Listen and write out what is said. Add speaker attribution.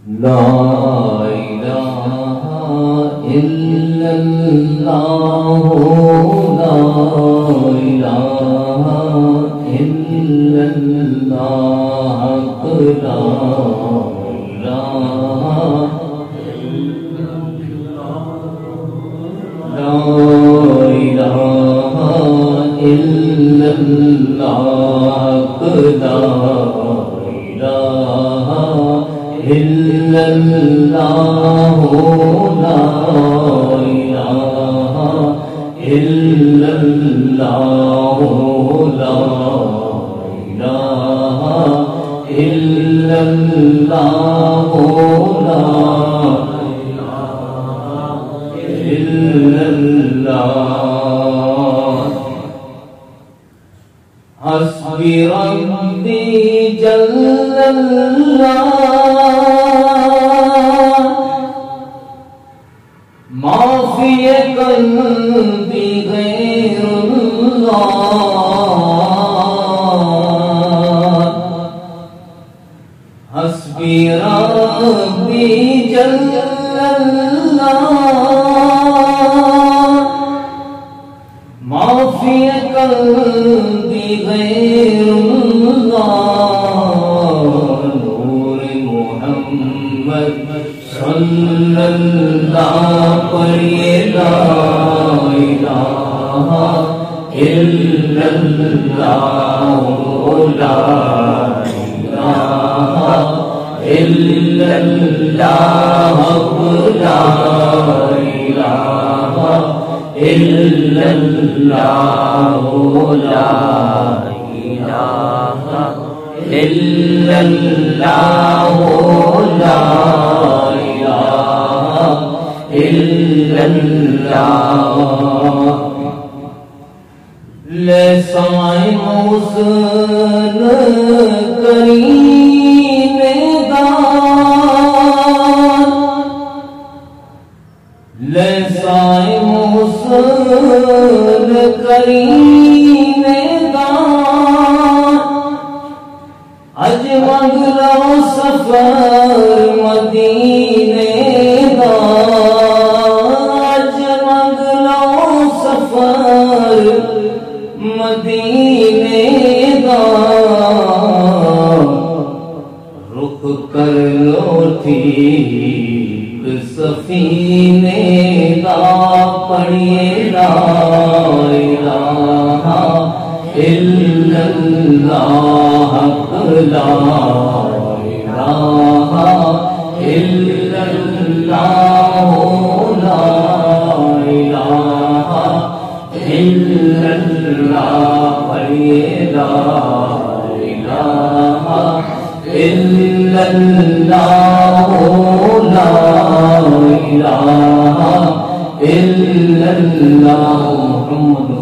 Speaker 1: لا الہ الا اللہ لا الہ الا اللہ لا الہ الا اللہ لا الہ الا اللہ لا الہ الا اللہ لا الہ الا اللہ لا الہ الا اللہ حسبی ربی جل اللہ ما فی قلبی غیر اللہ حسبی ربی جل اللہ ما فی قلبی غیر اللہ نور محمد صلی اللہ پڑھیے لا الہ الا اللہ لا الہ الا اللہ لا الہ الا اللہ لا الہ الا اللہ لا الا اللہ لسائے حسن کریم دار لسائے حسن کریم دار اج منگ لو سفر مدینے دا اج منگ لو سفر مدینے دا رخ کر لو ٹھیک سفینے دا پڑھیے لا الہ الا اللہ لا الہ الا اللہ لا الہ الا اللہ پڑھیے لا الہ الا اللہ لا الہ الا اللہ محمد